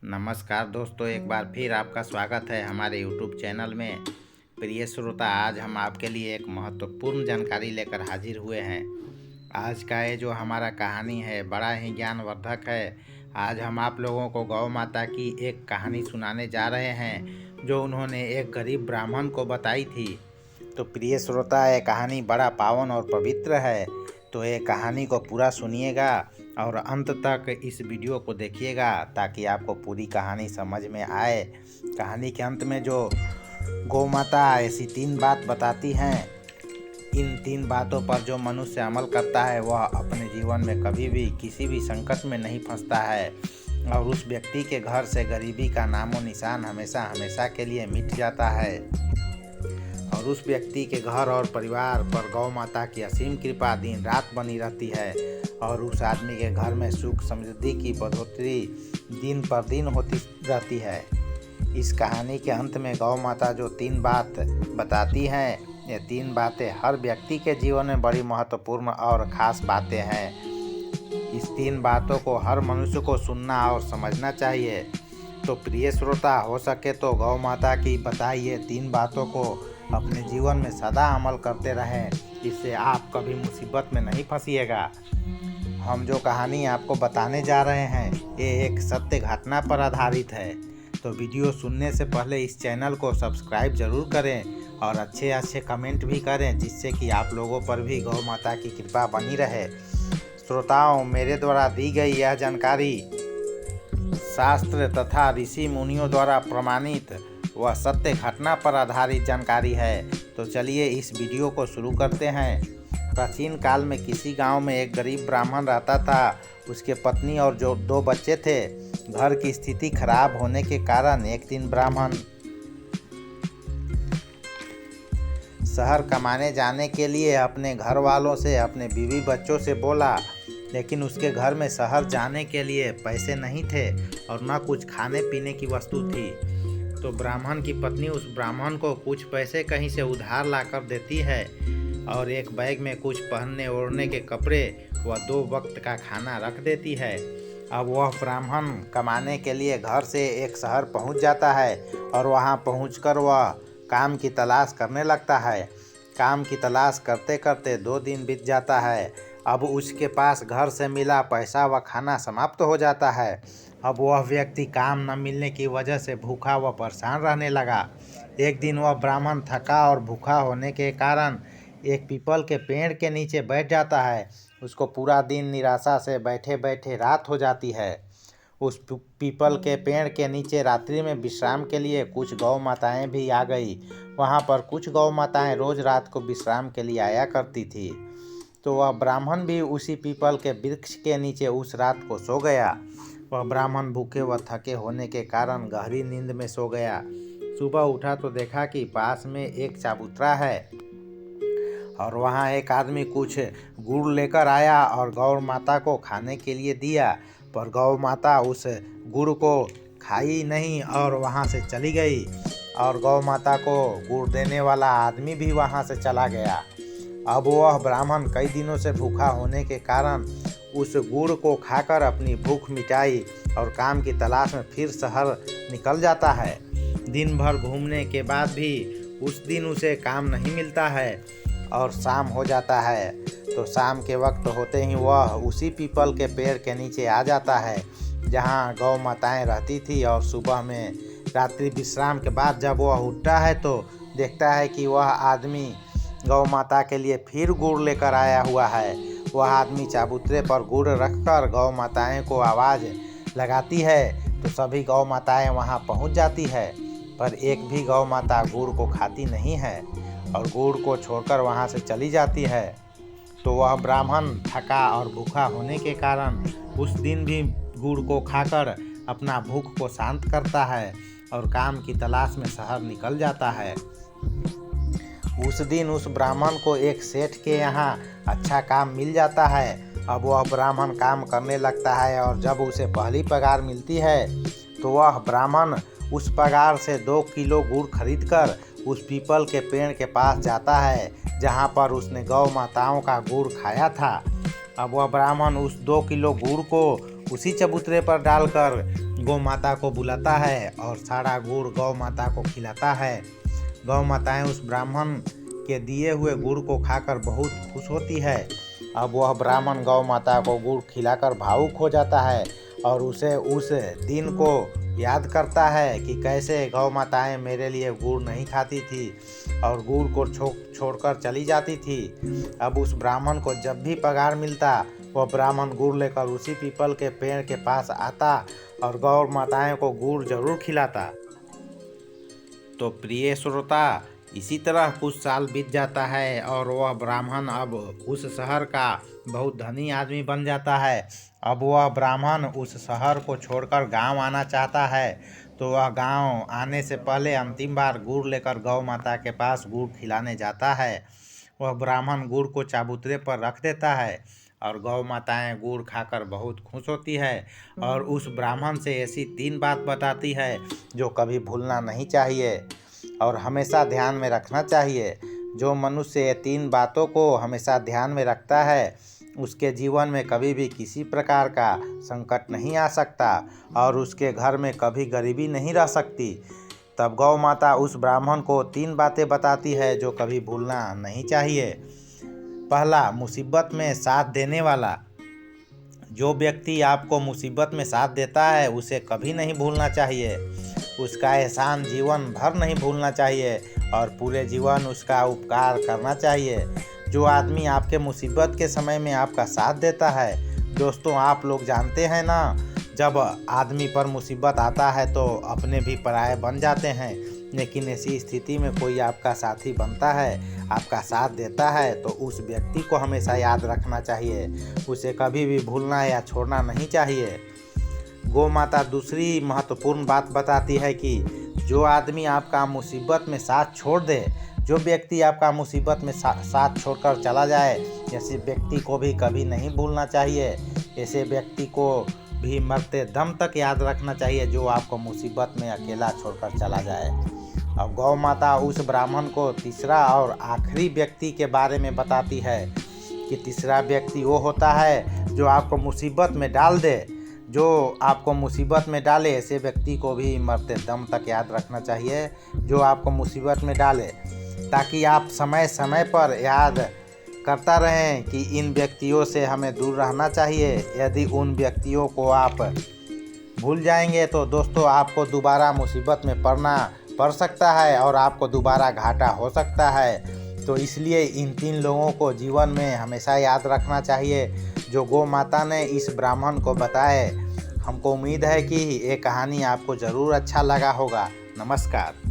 नमस्कार दोस्तों, एक बार फिर आपका स्वागत है हमारे यूट्यूब चैनल में। प्रिय श्रोता, आज हम आपके लिए एक महत्वपूर्ण जानकारी लेकर हाजिर हुए हैं। आज का ये जो हमारा कहानी है बड़ा ही ज्ञानवर्धक है। आज हम आप लोगों को गौ माता की एक कहानी सुनाने जा रहे हैं जो उन्होंने एक गरीब ब्राह्मण को बताई थी। तो प्रिय श्रोता, ये कहानी बड़ा पावन और पवित्र है, तो ये कहानी को पूरा सुनिएगा और अंत तक इस वीडियो को देखिएगा ताकि आपको पूरी कहानी समझ में आए। कहानी के अंत में जो गौ माता ऐसी 3 बात बताती हैं, इन 3 बातों पर जो मनुष्य अमल करता है वह अपने जीवन में कभी भी किसी भी संकट में नहीं फंसता है और उस व्यक्ति के घर से गरीबी का नामो निशान हमेशा हमेशा के लिए मिट जाता है और उस व्यक्ति के घर और परिवार पर गौ माता की असीम कृपा दिन रात बनी रहती है और उस आदमी के घर में सुख समृद्धि की बढ़ोतरी दिन पर दिन होती रहती है। इस कहानी के अंत में गौ माता जो 3 बात बताती हैं, ये 3 बातें हर व्यक्ति के जीवन में बड़ी महत्वपूर्ण और ख़ास बातें हैं। इस 3 बातों को हर मनुष्य को सुनना और समझना चाहिए। तो प्रिय श्रोता, हो सके तो गौ माता की बताई ये 3 बातों को अपने जीवन में सदा अमल करते रहें, इससे आप कभी मुसीबत में नहीं फंसिएगा। हम जो कहानी आपको बताने जा रहे हैं ये एक सत्य घटना पर आधारित है, तो वीडियो सुनने से पहले इस चैनल को सब्सक्राइब जरूर करें और अच्छे अच्छे कमेंट भी करें, जिससे कि आप लोगों पर भी गौ माता की कृपा बनी रहे। श्रोताओं, मेरे द्वारा दी गई यह जानकारी शास्त्र तथा ऋषि मुनियों द्वारा प्रमाणित वह सत्य घटना पर आधारित जानकारी है। तो चलिए इस वीडियो को शुरू करते हैं। प्राचीन काल में किसी गांव में एक गरीब ब्राह्मण रहता था। उसके पत्नी और जो 2 बच्चे थे। घर की स्थिति खराब होने के कारण एक दिन ब्राह्मण शहर कमाने जाने के लिए अपने घर वालों से, अपने बीवी बच्चों से बोला, लेकिन उसके घर में शहर जाने के लिए पैसे नहीं थे और न कुछ खाने पीने की वस्तु थी। तो ब्राह्मण की पत्नी उस ब्राह्मण को कुछ पैसे कहीं से उधार लाकर देती है और एक बैग में कुछ पहनने ओढ़ने के कपड़े व 2 वक्त का खाना रख देती है। अब वह ब्राह्मण कमाने के लिए घर से एक शहर पहुंच जाता है और वहां पहुंचकर वह काम की तलाश करने लगता है। काम की तलाश करते करते 2 दिन बीत जाता है। अब उसके पास घर से मिला पैसा व खाना समाप्त हो जाता है। अब वह व्यक्ति काम न मिलने की वजह से भूखा व परेशान रहने लगा। एक दिन वह ब्राह्मण थका और भूखा होने के कारण एक पीपल के पेड़ के नीचे बैठ जाता है। उसको पूरा दिन निराशा से बैठे बैठे रात हो जाती है। उस पीपल के पेड़ के नीचे रात्रि में विश्राम के लिए कुछ गौ माताएं भी आ गई। वहाँ पर कुछ गौ माताएं रोज रात को विश्राम के लिए आया करती थी। तो वह ब्राह्मण भी उसी पीपल के वृक्ष के नीचे उस रात को सो गया। वह ब्राह्मण भूखे व थके होने के कारण गहरी नींद में सो गया। सुबह उठा तो देखा कि पास में एक चबूतरा है और वहाँ एक आदमी कुछ गुड़ लेकर आया और गौ माता को खाने के लिए दिया, पर गौ माता उस गुड़ को खाई नहीं और वहाँ से चली गई और गौ माता को गुड़ देने वाला आदमी भी वहाँ से चला गया। अब वह ब्राह्मण कई दिनों से भूखा होने के कारण उस गुड़ को खाकर अपनी भूख मिटाई और काम की तलाश में फिर शहर निकल जाता है। दिन भर घूमने के बाद भी उस दिन उसे काम नहीं मिलता है और शाम हो जाता है। तो शाम के वक्त होते ही वह उसी पीपल के पेड़ के नीचे आ जाता है जहाँ गौ माताएं रहती थी और सुबह में रात्रि विश्राम के बाद जब वह उठता है तो देखता है कि वह आदमी गौ माता के लिए फिर गुड़ लेकर आया हुआ है। वह आदमी चबूतरे पर गुड़ रखकर गौ माताएं को आवाज़ लगाती है तो सभी गौ माताएं वहां पहुंच जाती है, पर एक भी गौ माता गुड़ को खाती नहीं है और गुड़ को छोड़कर वहां से चली जाती है। तो वह ब्राह्मण थका और भूखा होने के कारण उस दिन भी गुड़ को खाकर अपना भूख को शांत करता है और काम की तलाश में शहर निकल जाता है। उस दिन उस ब्राह्मण को एक सेठ के यहाँ अच्छा काम मिल जाता है। अब वह ब्राह्मण काम करने लगता है और जब उसे पहली पगार मिलती है तो वह ब्राह्मण उस पगार से 2 किलो गुड़ खरीदकर उस पीपल के पेड़ के पास जाता है जहाँ पर उसने गौ माताओं का गुड़ खाया था। अब वह ब्राह्मण उस 2 किलो गुड़ को उसी चबूतरे पर डालकर गौ माता को बुलाता है और सारा गुड़ गौ माता को खिलाता है। गौ माताएं उस ब्राह्मण के दिए हुए गुड़ को खाकर बहुत खुश होती है। अब वह ब्राह्मण गौ माता को गुड़ खिलाकर भावुक हो जाता है और उसे उस दिन को याद करता है कि कैसे गौ माताएं मेरे लिए गुड़ नहीं खाती थी और गुड़ को छोड़कर चली जाती थी। अब उस ब्राह्मण को जब भी पगार मिलता वह ब्राह्मण गुड़ लेकर उसी पीपल के पेड़ के पास आता और गौ माताएं को गुड़ जरूर खिलाता। तो प्रिय श्रोता, इसी तरह कुछ साल बीत जाता है और वह ब्राह्मण अब उस शहर का बहुत धनी आदमी बन जाता है। अब वह ब्राह्मण उस शहर को छोड़कर गांव आना चाहता है, तो वह गांव आने से पहले अंतिम बार गुड़ लेकर गौ माता के पास गुड़ खिलाने जाता है। वह ब्राह्मण गुड़ को चबूतरे पर रख देता है और गौ माताएं गुड़ खाकर बहुत खुश होती है और उस ब्राह्मण से ऐसी 3 बात बताती है जो कभी भूलना नहीं चाहिए और हमेशा ध्यान में रखना चाहिए। जो मनुष्य ये 3 बातों को हमेशा ध्यान में रखता है उसके जीवन में कभी भी किसी प्रकार का संकट नहीं आ सकता और उसके घर में कभी गरीबी नहीं रह सकती। तब गौ माता उस ब्राह्मण को 3 बातें बताती है जो कभी भूलना नहीं चाहिए। पहला, मुसीबत में साथ देने वाला। जो व्यक्ति आपको मुसीबत में साथ देता है उसे कभी नहीं भूलना चाहिए। उसका एहसान जीवन भर नहीं भूलना चाहिए और पूरे जीवन उसका उपकार करना चाहिए। जो आदमी आपके मुसीबत के समय में आपका साथ देता है, दोस्तों आप लोग जानते हैं ना, जब आदमी पर मुसीबत आता है तो अपने भी पराये बन जाते हैं, लेकिन ऐसी स्थिति में कोई आपका साथी बनता है, आपका साथ देता है, तो उस व्यक्ति को हमेशा याद रखना चाहिए, उसे कभी भी भूलना या छोड़ना नहीं चाहिए। गौ माता दूसरी महत्वपूर्ण बात बताती है कि जो आदमी आपका मुसीबत में साथ छोड़ दे, जो व्यक्ति आपका मुसीबत में साथ छोड़कर चला जाए, ऐसे व्यक्ति को भी कभी नहीं भूलना चाहिए। ऐसे व्यक्ति को भी मरते दम तक याद रखना चाहिए जो आपको मुसीबत में अकेला छोड़कर चला जाए। अब गौ माता उस ब्राह्मण को तीसरा और आखिरी व्यक्ति के बारे में बताती है कि तीसरा व्यक्ति वो होता है जो आपको मुसीबत में डाल दे, जो आपको मुसीबत में डाले। ऐसे व्यक्ति को भी मरते दम तक याद रखना चाहिए जो आपको मुसीबत में डाले, ताकि आप समय समय पर याद करता रहें कि इन व्यक्तियों से हमें दूर रहना चाहिए। यदि उन व्यक्तियों को आप भूल जाएंगे तो दोस्तों आपको दोबारा मुसीबत में पड़ सकता है और आपको दोबारा घाटा हो सकता है। तो इसलिए इन 3 लोगों को जीवन में हमेशा याद रखना चाहिए जो गौ माता ने इस ब्राह्मण को बताए। हमको उम्मीद है कि ये कहानी आपको ज़रूर अच्छा लगा होगा। नमस्कार।